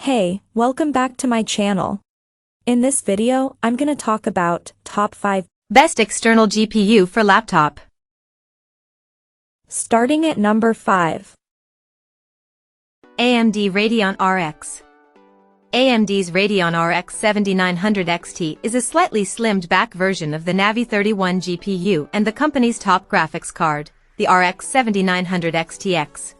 Hey, welcome back to my channel. In this video, I'm gonna talk about top 5 best external GPU for laptop. Starting at number 5. AMD Radeon RX. AMD's Radeon RX 7900 XT is a slightly slimmed-back version of the Navi 31 GPU and the company's top graphics card, the RX 7900 XTX.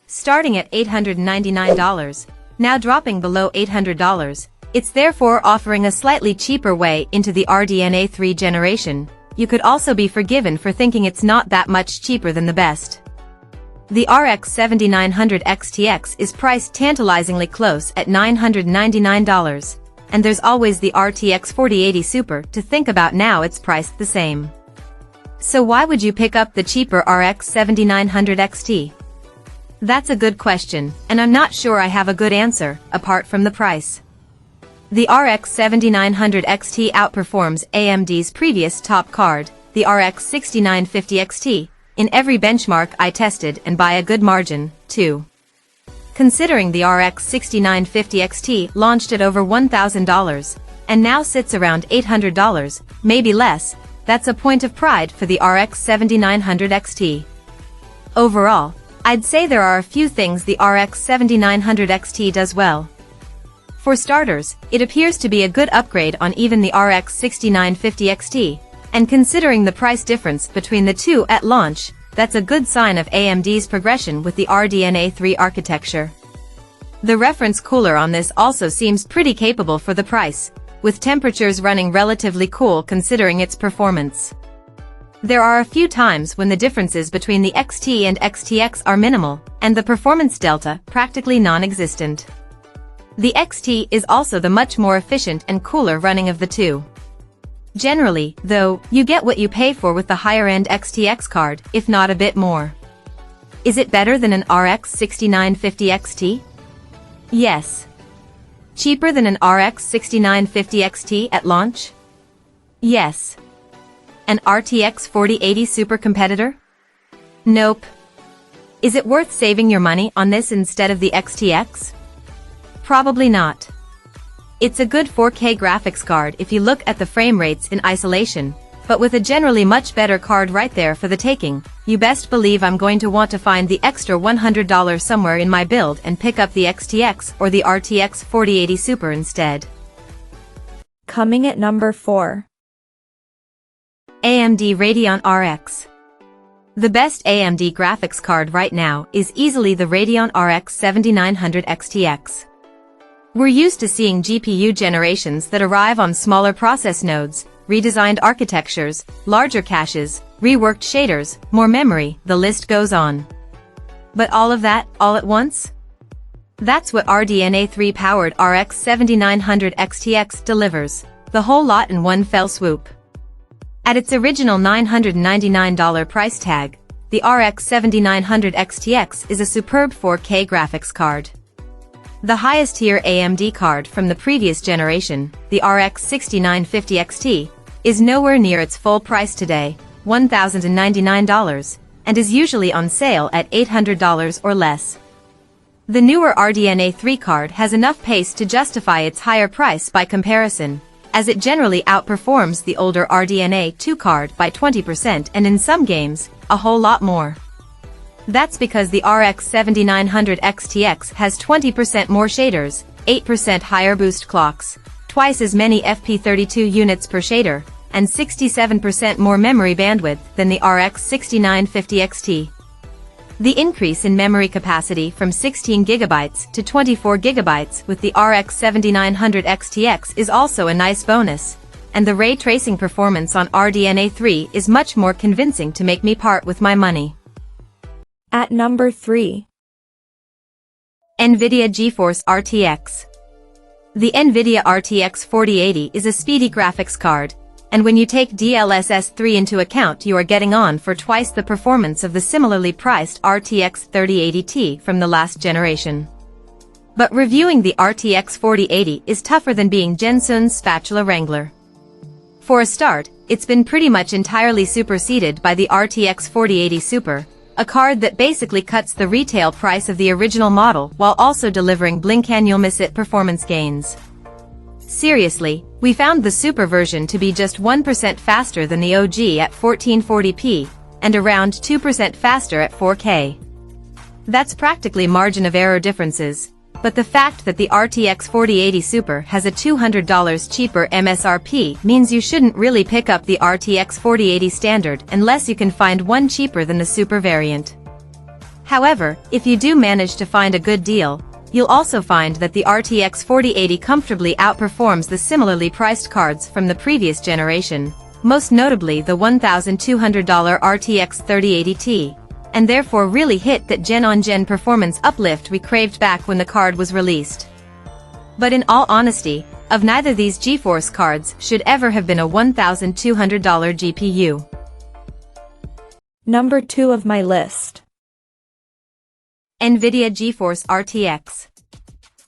Starting at $899, now dropping below $800, it's therefore offering a slightly cheaper way into the RDNA 3 generation. You could also be forgiven for thinking it's not that much cheaper than the best. The RX 7900 XTX is priced tantalizingly close at $999, and there's always the RTX 4080 Super to think about. Now it's priced the same. So why would you pick up the cheaper RX 7900 XT? That's a good question, and I'm not sure I have a good answer, apart from the price. The RX 7900 XT outperforms AMD's previous top card, the RX 6950 XT, in every benchmark I tested, and by a good margin, too. Considering the RX 6950 XT launched at over $1,000, and now sits around $800, maybe less, that's a point of pride for the RX 7900 XT. Overall, I'd say there are a few things the RX 7900 XT does well. For starters, it appears to be a good upgrade on even the RX 6950 XT, and considering the price difference between the two at launch, that's a good sign of AMD's progression with the RDNA 3 architecture. The reference cooler on this also seems pretty capable for the price, with temperatures running relatively cool considering its performance. There are a few times when the differences between the XT and XTX are minimal, and the performance delta practically non-existent. The XT is also the much more efficient and cooler running of the two. Generally, though, you get what you pay for with the higher-end XTX card, if not a bit more. Is it better than an RX 6950 XT? Yes. Cheaper than an RX 6950 XT at launch? Yes. An RTX 4080 Super competitor? Nope. Is it worth saving your money on this instead of the XTX? Probably not. It's a good 4K graphics card if you look at the frame rates in isolation, but with a generally much better card right there for the taking, you best believe I'm going to want to find the extra $100 somewhere in my build and pick up the XTX or the RTX 4080 Super instead. Coming at number 4. AMD Radeon RX. The best AMD graphics card right now is easily the Radeon RX 7900 XTX. We're used to seeing GPU generations that arrive on smaller process nodes, redesigned architectures, larger caches, reworked shaders, more memory, the list goes on. But all of that, all at once? That's what RDNA 3-powered RX 7900 XTX delivers, the whole lot in one fell swoop. At its original $999 price tag, the RX 7900 XTX is a superb 4K graphics card. The highest-tier AMD card from the previous generation, the RX 6950 XT, is nowhere near its full price today, $1,099, and is usually on sale at $800 or less. The newer RDNA 3 card has enough pace to justify its higher price by comparison, as it generally outperforms the older RDNA 2 card by 20% and in some games, a whole lot more. That's because the RX 7900 XTX has 20% more shaders, 8% higher boost clocks, twice as many FP32 units per shader, and 67% more memory bandwidth than the RX 6950 XT. The increase in memory capacity from 16 GB to 24 GB with the RX 7900 XTX is also a nice bonus, and the ray tracing performance on RDNA 3 is much more convincing to make me part with my money. At number 3. Nvidia GeForce RTX. The Nvidia RTX 4080 is a speedy graphics card, and when you take DLSS 3 into account, you are getting on for twice the performance of the similarly priced RTX 3080 Ti from the last generation. But reviewing the RTX 4080 is tougher than being Jensen's spatula wrangler. For a start, it's been pretty much entirely superseded by the RTX 4080 Super, a card that basically cuts the retail price of the original model while also delivering blink-and-you'll-miss-it performance gains. Seriously, we found the Super version to be just 1% faster than the OG at 1440p, and around 2% faster at 4K. That's practically margin of error differences, but the fact that the RTX 4080 Super has a $200 cheaper MSRP means you shouldn't really pick up the RTX 4080 Standard unless you can find one cheaper than the Super variant. However, if you do manage to find a good deal, you'll also find that the RTX 4080 comfortably outperforms the similarly priced cards from the previous generation, most notably the $1,200 RTX 3080 Ti, and therefore really hit that gen-on-gen performance uplift we craved back when the card was released. But in all honesty, of neither these GeForce cards should ever have been a $1,200 GPU. Number 2 of my list. Nvidia GeForce RTX.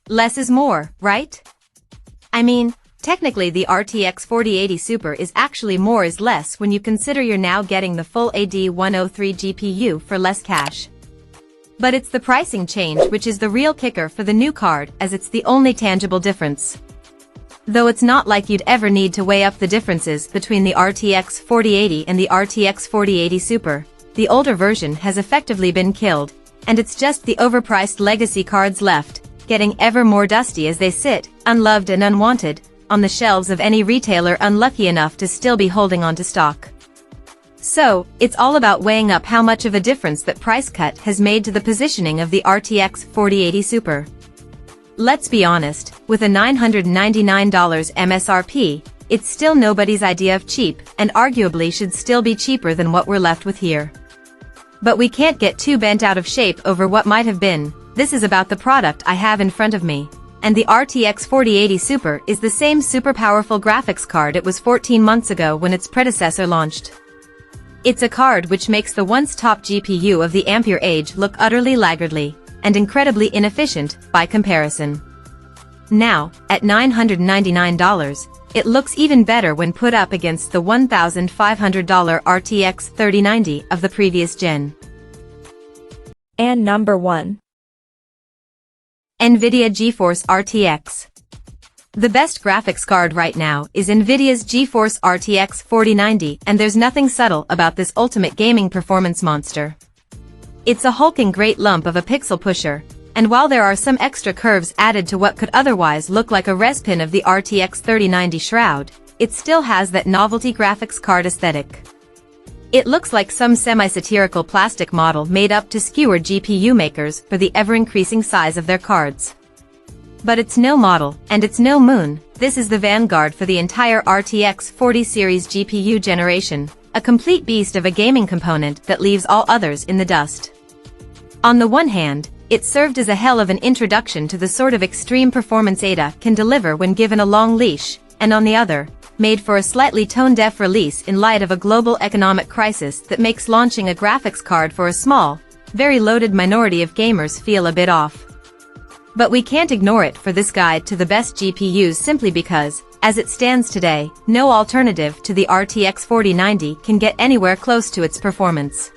Less is more, right? I mean, technically the RTX 4080 Super is actually more is less when you consider you're now getting the full AD103 GPU for less cash. But it's the pricing change which is the real kicker for the new card, as it's the only tangible difference. Though it's not like you'd ever need to weigh up the differences between the RTX 4080 and the RTX 4080 Super, the older version has effectively been killed, and it's just the overpriced legacy cards left, getting ever more dusty as they sit, unloved and unwanted, on the shelves of any retailer unlucky enough to still be holding on to stock. So, it's all about weighing up how much of a difference that price cut has made to the positioning of the RTX 4080 Super. Let's be honest, with a $999 MSRP, it's still nobody's idea of cheap, and arguably should still be cheaper than what we're left with here. But we can't get too bent out of shape over what might have been. This is about the product I have in front of me. And the RTX 4080 Super is the same super powerful graphics card it was 14 months ago when its predecessor launched. It's a card which makes the once top GPU of the Ampere age look utterly laggardly, and incredibly inefficient, by comparison. Now, at $999, it looks even better when put up against the $1,500 RTX 3090 of the previous gen. And number 1. Nvidia GeForce RTX. The best graphics card right now is Nvidia's GeForce RTX 4090, and there's nothing subtle about this ultimate gaming performance monster. It's a hulking great lump of a pixel pusher, and while there are some extra curves added to what could otherwise look like a respin of the RTX 3090 shroud, it still has that novelty graphics card aesthetic. It looks like some semi-satirical plastic model made up to skewer GPU makers for the ever-increasing size of their cards. But it's no model, and it's no moon. This is the vanguard for the entire RTX 40 series GPU generation, a complete beast of a gaming component that leaves all others in the dust. On the one hand, it served as a hell of an introduction to the sort of extreme performance Ada can deliver when given a long leash, and on the other, made for a slightly tone-deaf release in light of a global economic crisis that makes launching a graphics card for a small, very loaded minority of gamers feel a bit off. But we can't ignore it for this guide to the best GPUs simply because, as it stands today, no alternative to the RTX 4090 can get anywhere close to its performance.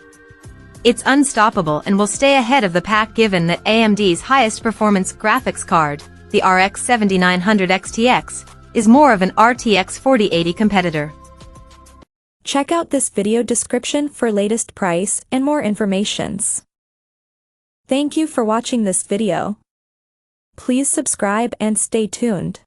It's unstoppable and will stay ahead of the pack given that AMD's highest performance graphics card, the RX 7900 XTX, is more of an RTX 4080 competitor. Check out this video description for latest price and more informations. Thank you for watching this video. Please subscribe and stay tuned.